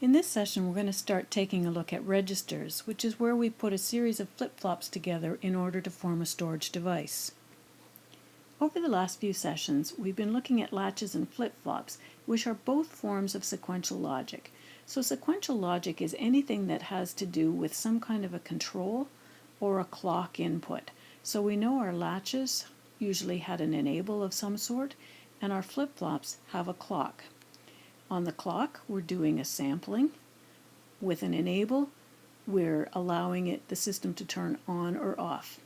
In this session, we're going to start taking a look at registers, which is where we put a series of flip-flops together in order to form a storage device. Over the last few sessions, we've been looking at latches and flip-flops, which are both forms of sequential logic. So sequential logic is anything that has to do with some kind of a control or a clock input. So we know our latches usually had an enable of some sort, and our flip-flops have a clock. On the clock, we're doing a sampling. With an enable, we're allowing the system to turn on or off.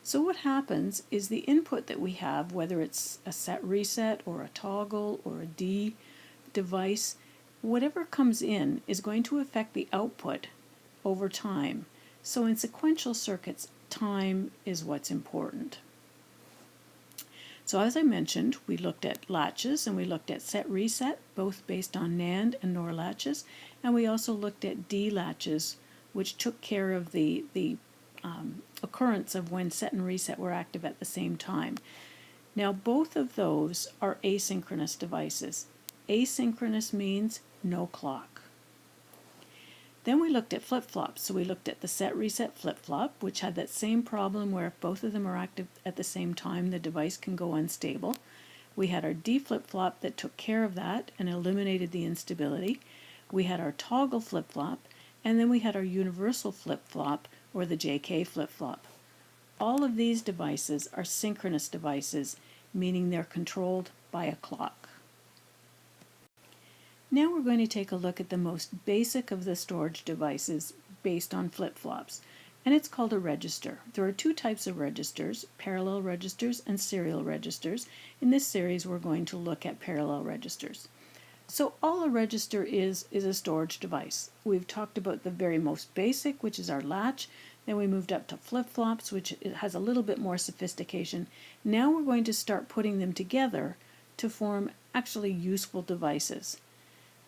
So what happens is the input that we have, whether it's a set reset or a toggle or a D device, whatever comes in is going to affect the output over time. So in sequential circuits, time is what's important. So as I mentioned, we looked at latches and we looked at set reset, both based on NAND and NOR latches, and we also looked at D latches, which took care of the occurrence of when set and reset were active at the same time. Now both of those are asynchronous devices. Asynchronous means no clock. Then we looked at flip-flops. So we looked at the set reset flip-flop, which had that same problem where if both of them are active at the same time, the device can go unstable. We had our D flip-flop that took care of that and eliminated the instability. We had our toggle flip-flop, and then we had our universal flip-flop, or the JK flip-flop. All of these devices are synchronous devices, meaning they're controlled by a clock. Now we're going to take a look at the most basic of the storage devices based on flip-flops, and it's called a register. There are two types of registers, parallel registers and serial registers. In this series we're going to look at parallel registers. So all a register is a storage device. We've talked about the very most basic, which is our latch. Then we moved up to flip-flops, which has a little bit more sophistication. Now we're going to start putting them together to form actually useful devices.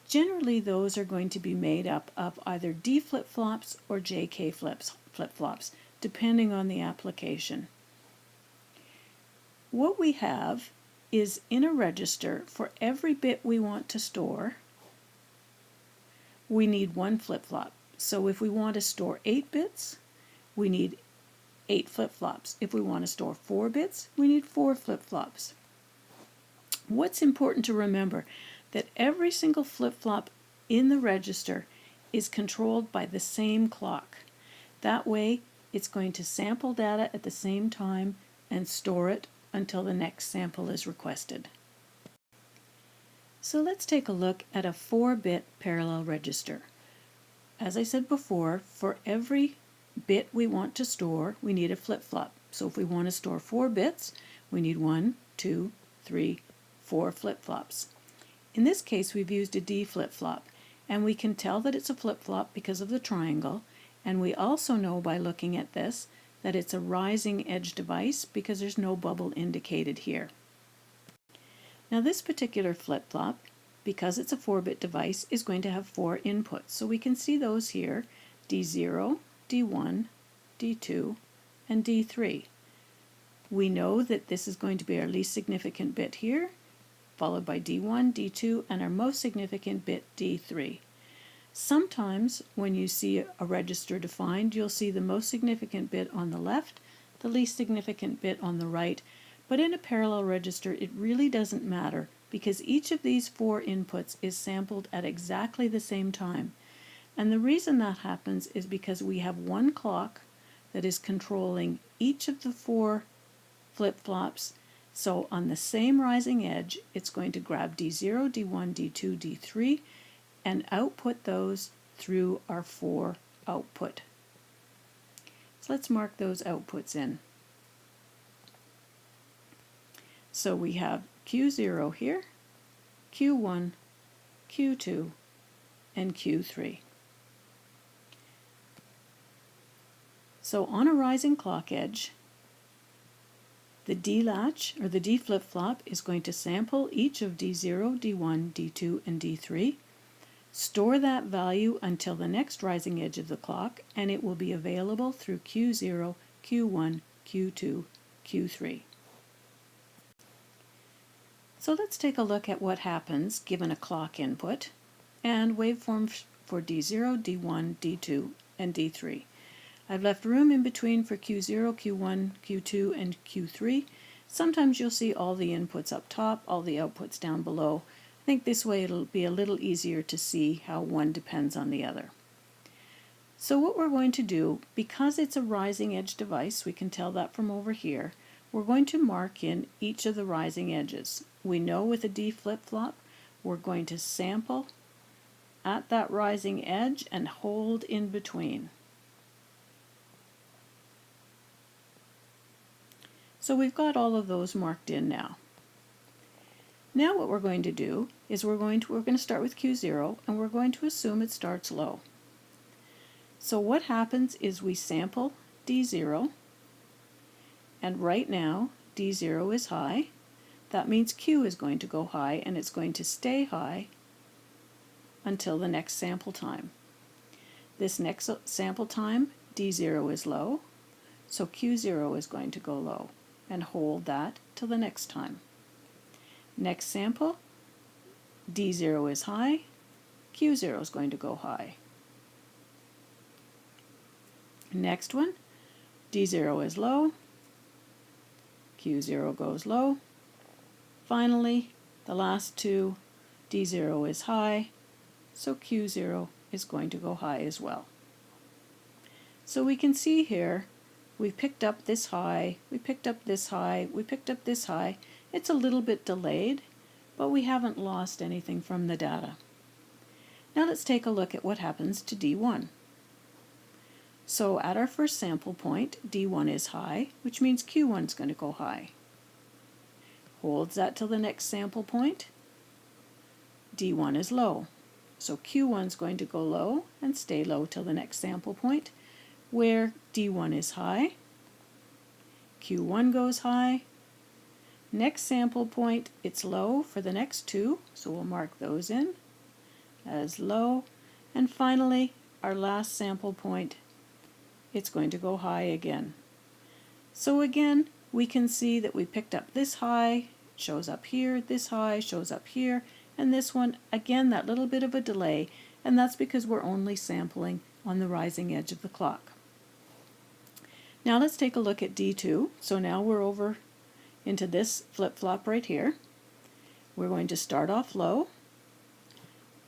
Generally, those are going to be made up of either D flip-flops or JK flip-flops, depending on the application. What we have is in a register, for every bit we want to store, we need one flip-flop. So if we want to store 8 bits, we need 8 flip-flops. If we want to store 4 bits, we need 4 flip-flops. What's important to remember that every single flip-flop in the register is controlled by the same clock. That way, it's going to sample data at the same time and store it until the next sample is requested. So let's take a look at a 4-bit parallel register. As I said before, for every bit we want to store, we need a flip-flop. So if we want to store 4 bits, we need 1, 2, 3, 4 flip-flops. In this case, we've used a D flip-flop, and we can tell that it's a flip-flop because of the triangle, and we also know by looking at this that it's a rising edge device because there's no bubble indicated here. Now this particular flip-flop, because it's a 4-bit device, is going to have 4 inputs. So we can see those here, D0, D1, D2, and D3. We know that this is going to be our least significant bit here, followed by D1, D2, and our most significant bit, D3. Sometimes when you see a register defined, you'll see the most significant bit on the left, the least significant bit on the right, but in a parallel register it really doesn't matter because each of these 4 inputs is sampled at exactly the same time. And the reason that happens is because we have one clock that is controlling each of the 4 flip-flops. So on the same rising edge, it's going to grab D0, D1, D2, D3, and output those through our 4 output. So let's mark those outputs in. So we have Q0 here, Q1, Q2, and Q3. So on a rising clock edge, the D latch, or the D flip-flop, is going to sample each of D0, D1, D2, and D3, store that value until the next rising edge of the clock, and it will be available through Q0, Q1, Q2, Q3. So let's take a look at what happens given a clock input and waveform for D0, D1, D2, and D3. I've left room in between for Q0, Q1, Q2, and Q3. Sometimes you'll see all the inputs up top, all the outputs down below. I think this way it'll be a little easier to see how one depends on the other. So what we're going to do, because it's a rising edge device, we can tell that from over here, we're going to mark in each of the rising edges. We know with a D flip-flop, we're going to sample at that rising edge and hold in between. So we've got all of those marked in now. Now what we're going to do is we're going to start with Q0 and we're going to assume it starts low. So what happens is we sample D0, and right now D0 is high. That means Q is going to go high, and it's going to stay high until the next sample time. This next sample time, D0 is low, so Q0 is going to go low and hold that till the next time. Next sample, D0 is high, Q0 is going to go high. Next one, D0 is low, Q0 goes low. Finally, the last two, D0 is high, so Q0 is going to go high as well. So we can see here, we picked up this high, we picked up this high, we picked up this high. It's a little bit delayed, but we haven't lost anything from the data. Now let's take a look at what happens to D1. So at our first sample point, D1 is high, which means Q1 is going to go high. Holds that till the next sample point. D1 is low, so Q1 is going to go low and stay low till the next sample point, where D1 is high, Q1 goes high. Next sample point, it's low for the next two, so we'll mark those in as low. And finally, our last sample point, it's going to go high again. So again, we can see that we picked up this high, shows up here, this high shows up here, and this one, again, that little bit of a delay, and that's because we're only sampling on the rising edge of the clock. Now let's take a look at D2. So now we're over into this flip-flop right here. We're going to start off low,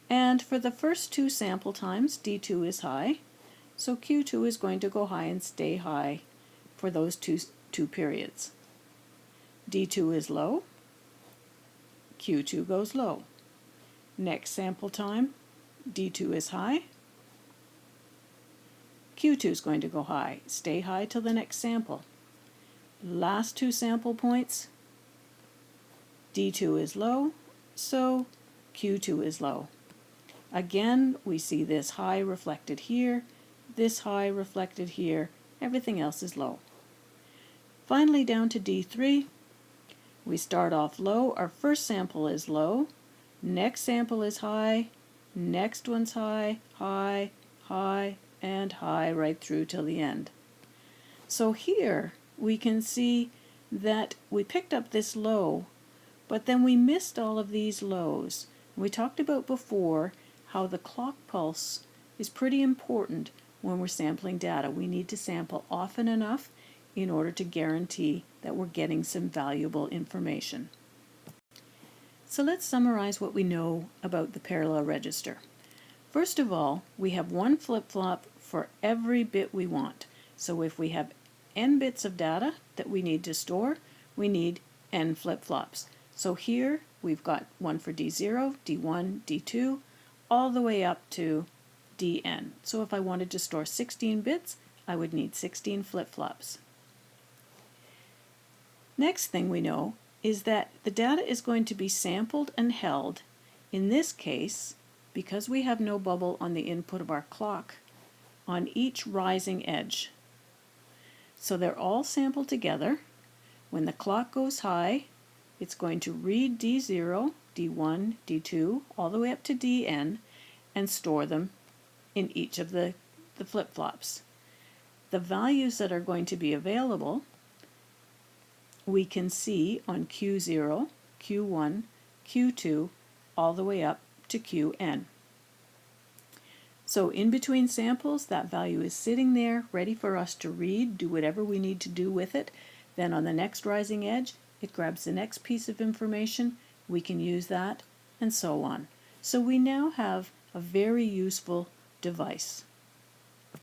and for the first two sample times, D2 is high, so Q2 is going to go high and stay high for those two periods. D2 is low, Q2 goes low. Next sample time, D2 is high, Q2 is going to go high, stay high till the next sample. Last two sample points, D2 is low, so Q2 is low. Again, we see this high reflected here, this high reflected here, everything else is low. Finally down to D3, we start off low, our first sample is low, next sample is high, next one's high, high, high, and high right through till the end. So here we can see that we picked up this low, but then we missed all of these lows. We talked about before how the clock pulse is pretty important when we're sampling data. We need to sample often enough in order to guarantee that we're getting some valuable information. So let's summarize what we know about the parallel register. First of all, we have one flip-flop for every bit we want. So if we have n bits of data that we need to store, we need n flip-flops. So here we've got one for D0, D1, D2, all the way up to Dn. So if I wanted to store 16 bits, I would need 16 flip-flops. Next thing we know is that the data is going to be sampled and held, in this case, because we have no bubble on the input of our clock, on each rising edge. So they're all sampled together. When the clock goes high, it's going to read D0, D1, D2, all the way up to Dn, and store them in each of the flip-flops. The values that are going to be available, we can see on Q0, Q1, Q2, all the way up to Qn. So in between samples, that value is sitting there, ready for us to read, do whatever we need to do with it. Then on the next rising edge, it grabs the next piece of information, we can use that, and so on. So we now have a very useful device.